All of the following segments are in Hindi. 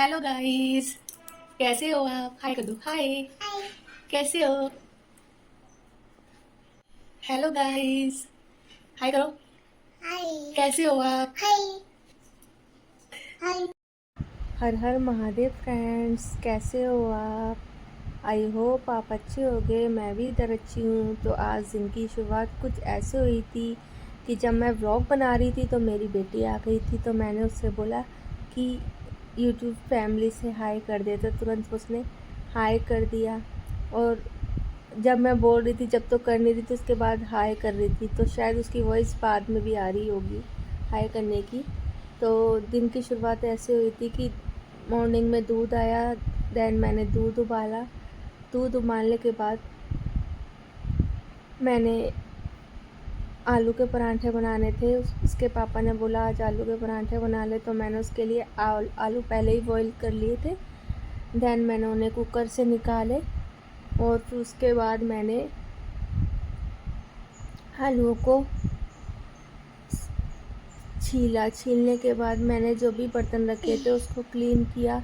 हेलो गाइस, कैसे हो आप? हाय कर दो। हाय, कैसे हो? हेलो गाइस, हाय करो। कैसे हो आप? हर हर महादेव फ्रेंड्स, कैसे हो आप? आई होप आप अच्छे होगे। मैं भी इधर अच्छी हूँ। तो आज दिन की शुरुआत कुछ ऐसे हुई थी कि जब मैं व्लॉग बना रही थी तो मेरी बेटी आ गई थी। तो मैंने उससे बोला कि यूट्यूब फैमिली से हाय कर दे, तो तुरंत उसने हाय कर दिया। और जब मैं बोल रही थी, जब तो कर नहीं रही थी, उसके बाद हाय कर रही थी। तो शायद उसकी वॉइस बाद में भी आ रही होगी हाय करने की। तो दिन की शुरुआत ऐसे हुई थी कि मॉर्निंग में दूध आया, देन मैंने दूध उबाला। दूध उबालने के बाद मैंने आलू के पराठे बनाने थे। उसके पापा ने बोला आज आलू के पराठे बना ले, तो मैंने उसके लिए आलू पहले ही बॉईल कर लिए थे। देन मैंने उन्हें कुकर से निकाले और फिर उसके बाद मैंने आलूओं को छीलने के बाद मैंने जो भी बर्तन रखे थे उसको क्लीन किया।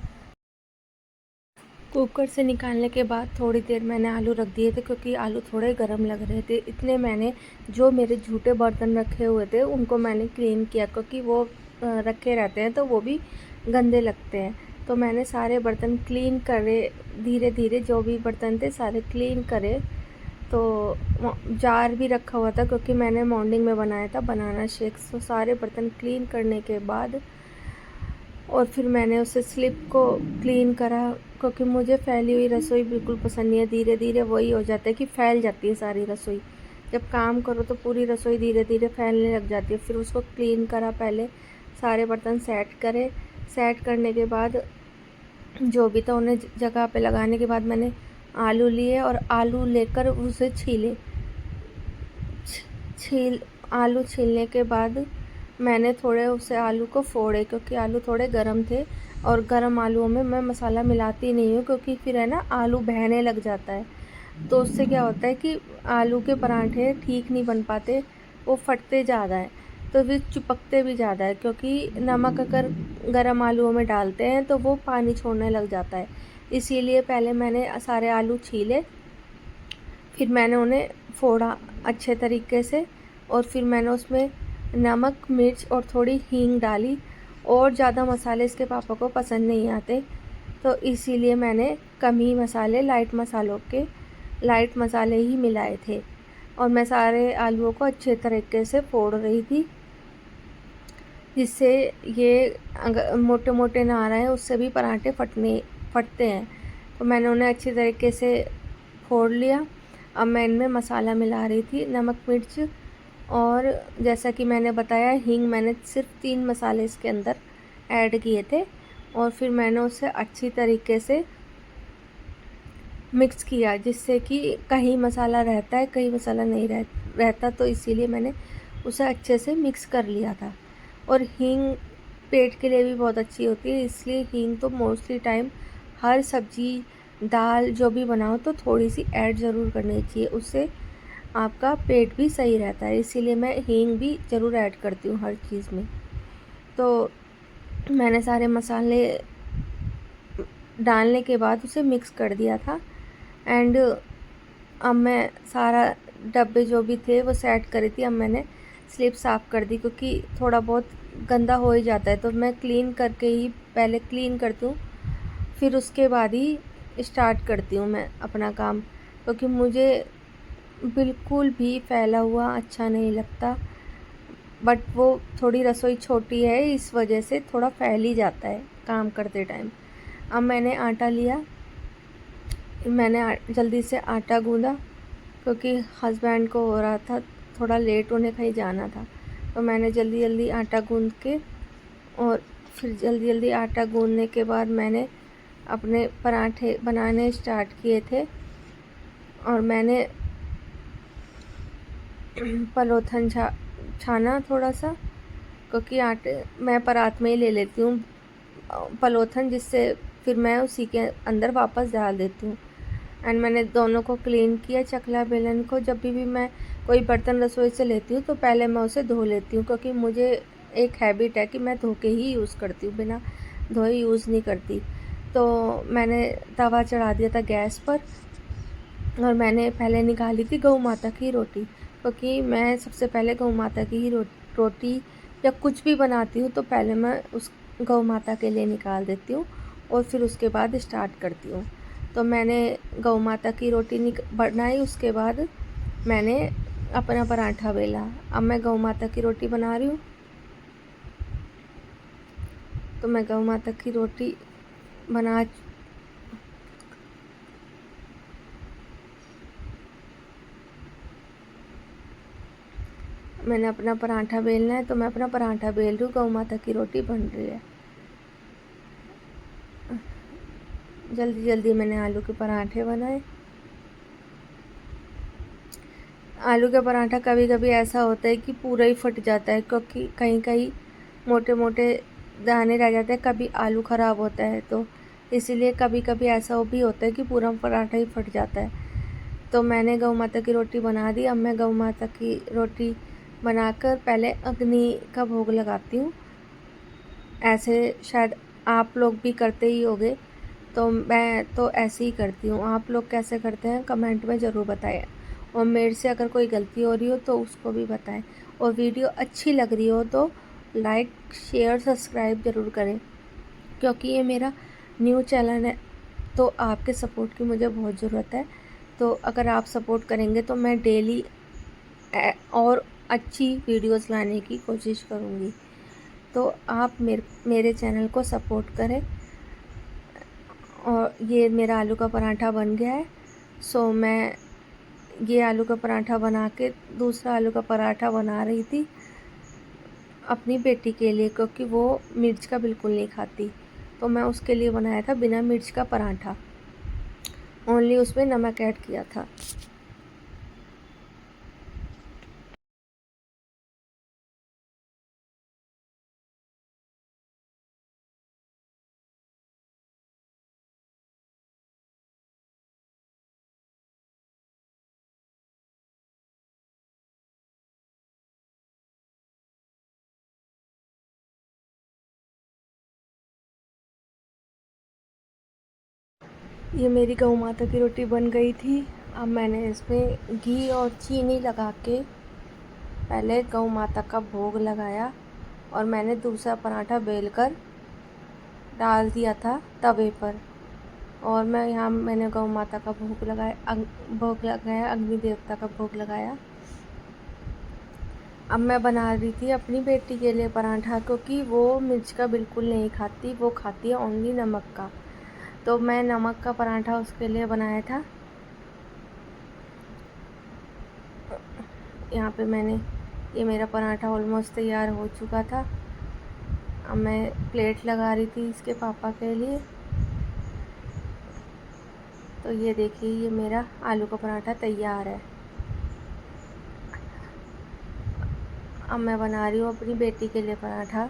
कुकर से निकालने के बाद थोड़ी देर मैंने आलू रख दिए थे, क्योंकि आलू थोड़े गर्म लग रहे थे। इतने मैंने जो मेरे झूठे बर्तन रखे हुए थे उनको मैंने क्लीन किया, क्योंकि वो रखे रहते हैं तो वो भी गंदे लगते हैं। तो मैंने सारे बर्तन क्लीन करे, धीरे धीरे जो भी बर्तन थे सारे क्लीन करे। तो जार भी रखा हुआ था, क्योंकि मैंने मॉर्निंग में बनाया था बनाना शेक। तो सारे बर्तन क्लीन करने के बाद और फिर मैंने उसे स्लिप को क्लीन करा, क्योंकि मुझे फैली हुई रसोई बिल्कुल पसंद नहीं है। धीरे धीरे वही हो जाता है कि फैल जाती है सारी रसोई। जब काम करो तो पूरी रसोई धीरे धीरे फैलने लग जाती है। फिर उसको क्लीन करा, पहले सारे बर्तन सेट करे। सेट करने के बाद जो भी था उन्हें जगह पे लगाने के बाद मैंने आलू लिए और आलू लेकर उसे छील आलू छीलने के बाद मैंने थोड़े उसे आलू को फोड़े, क्योंकि आलू थोड़े गर्म थे। और गर्म आलूओं में मैं मसाला मिलाती नहीं हूँ, क्योंकि फिर है ना आलू बहने लग जाता है। तो उससे क्या होता है कि आलू के पराठे ठीक नहीं बन पाते, वो फटते ज़्यादा है, तो फिर चिपकते भी ज़्यादा है। क्योंकि नमक अगर गर्म आलूओं में डालते हैं तो वो पानी छोड़ने लग जाता है। इसीलिए पहले मैंने सारे आलू छीले, फिर मैंने उन्हें फोड़ा अच्छे तरीके से, और फिर मैंने उसमें नमक, मिर्च और थोड़ी हींग डाली। और ज़्यादा मसाले इसके पापा को पसंद नहीं आते, तो इसीलिए मैंने कम ही मसाले, लाइट मसाले ही मिलाए थे। और मैं सारे आलूओं को अच्छे तरीके से फोड़ रही थी, जिससे ये अगर मोटे मोटे ना आ रहे हैं उससे भी पराठे फटते हैं। तो मैंने उन्हें अच्छी तरीके से फोड़ लिया। अब मैं इनमें मसाला मिला रही थी, नमक, मिर्च और जैसा कि मैंने बताया हींग। मैंने सिर्फ 3 मसाले इसके अंदर ऐड किए थे। और फिर मैंने उसे अच्छी तरीके से मिक्स किया, जिससे कि कहीं मसाला रहता है कहीं मसाला नहीं रहता, तो इसीलिए मैंने उसे अच्छे से मिक्स कर लिया था। और हींग पेट के लिए भी बहुत अच्छी होती है, इसलिए हींग तो मोस्टली टाइम हर सब्जी, दाल जो भी बनाओ तो थोड़ी सी ऐड ज़रूर करनी चाहिए, उससे आपका पेट भी सही रहता है। इसीलिए मैं हींग भी ज़रूर ऐड करती हूँ हर चीज़ में। तो मैंने सारे मसाले डालने के बाद उसे मिक्स कर दिया था। एंड अब मैं सारा डब्बे जो भी थे वो सेट करी थी। अब मैंने स्लिप साफ़ कर दी, क्योंकि थोड़ा बहुत गंदा हो ही जाता है, तो मैं क्लीन करके ही पहले क्लीन करती हूँ, फिर उसके बाद ही स्टार्ट करती हूँ मैं अपना काम। क्योंकि मुझे बिल्कुल भी फैला हुआ अच्छा नहीं लगता, बट वो थोड़ी रसोई छोटी है इस वजह से थोड़ा फैल ही जाता है काम करते टाइम। अब मैंने आटा लिया, मैंने जल्दी से आटा गूँधा, क्योंकि हस्बैंड को हो रहा था थोड़ा लेट, उन्हें कहीं जाना था। तो मैंने जल्दी जल्दी आटा गूँध के और फिर जल्दी जल्दी आटा गूँधने के बाद मैंने अपने पराठे बनाने स्टार्ट किए थे। और मैंने पलोथन छाना थोड़ा सा, क्योंकि आटे मैं परात में ही ले लेती हूँ पलोथन, जिससे फिर मैं उसी के अंदर वापस डाल देती हूँ। एंड मैंने दोनों को क्लीन किया, चकला बेलन को। जब भी मैं कोई बर्तन रसोई से लेती हूँ तो पहले मैं उसे धो लेती हूँ, क्योंकि मुझे एक हैबिट है कि मैं धो के ही यूज़ करती हूँ, बिना धोए यूज़ नहीं करती। तो मैंने तवा चढ़ा दिया था गैस पर और मैंने पहले निकाली थी गौ माता की रोटी, क्योंकि मैं सबसे पहले गौ माता की ही रोटी या कुछ भी बनाती हूँ तो पहले मैं उस गौ माता के लिए निकाल देती हूँ और फिर उसके बाद स्टार्ट करती हूँ। तो मैंने गौ माता की रोटी बनाई, उसके बाद मैंने अपना पराठा बेला। अब मैं गौ माता की रोटी बना रही हूँ। तो मैं गौ माता की रोटी बना मैंने अपना पराठा बेलना है, तो मैं अपना पराठा बेल रही हूँ। गौ माता की रोटी बन रही है। जल्दी जल्दी मैंने आलू के पराठे बनाए। आलू का पराठा कभी कभी ऐसा होता है कि पूरा ही फट जाता है, क्योंकि कहीं कहीं मोटे मोटे दाने रह जाते हैं, कभी आलू ख़राब होता है, तो इसीलिए कभी कभी ऐसा भी होता है कि पूरा पराठा ही फट जाता है। तो मैंने गौ माता की रोटी बना दी। अब मैं गौ माता की रोटी बनाकर पहले अग्नि का भोग लगाती हूँ। ऐसे शायद आप लोग भी करते ही होंगे, तो मैं तो ऐसे ही करती हूँ। आप लोग कैसे करते हैं कमेंट में ज़रूर बताएं, और मेरे से अगर कोई गलती हो रही हो तो उसको भी बताएं। और वीडियो अच्छी लग रही हो तो लाइक शेयर सब्सक्राइब ज़रूर करें, क्योंकि ये मेरा न्यू चैनल है, तो आपके सपोर्ट की मुझे बहुत ज़रूरत है। तो अगर आप सपोर्ट करेंगे तो मैं डेली और अच्छी वीडियोस लाने की कोशिश करूँगी। तो आप मेरे चैनल को सपोर्ट करें। और ये मेरा आलू का पराठा बन गया है। सो मैं ये आलू का पराठा बना के दूसरा आलू का पराठा बना रही थी अपनी बेटी के लिए, क्योंकि वो मिर्च का बिल्कुल नहीं खाती। तो मैं उसके लिए बनाया था बिना मिर्च का पराठा, ओनली उसमें नमक ऐड किया था। ये मेरी गौ माता की रोटी बन गई थी। अब मैंने इसमें घी और चीनी लगा के पहले गौ माता का भोग लगाया, और मैंने दूसरा पराठा बेलकर डाल दिया था तवे पर। और मैंने गौ माता का भोग लगाया, अग्नि देवता का भोग लगाया। अब मैं बना रही थी अपनी बेटी के लिए पराठा, क्योंकि वो मिर्च का बिल्कुल नहीं खाती, वो खाती है ओनली नमक का। तो मैं नमक का पराठा उसके लिए बनाया था। यहाँ पे ये मेरा पराठा ऑलमोस्ट तैयार हो चुका था। अब मैं प्लेट लगा रही थी इसके पापा के लिए। तो ये देखिए, ये मेरा आलू का पराठा तैयार है। अब मैं बना रही हूँ अपनी बेटी के लिए पराठा।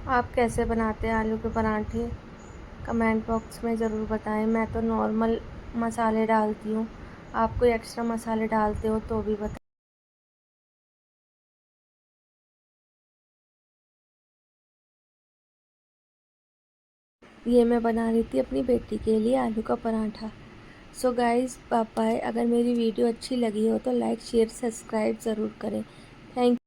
आप कैसे बनाते हैं आलू के पराठे कमेंट बॉक्स में ज़रूर बताएं। मैं तो नॉर्मल मसाले डालती हूँ, आप कोई एक्स्ट्रा मसाले डालते हो तो भी बताएं। ये मैं बना रही थी अपनी बेटी के लिए आलू का पराठा। So guys, bye bye. अगर मेरी वीडियो अच्छी लगी हो तो लाइक शेयर सब्सक्राइब ज़रूर करें। थैंक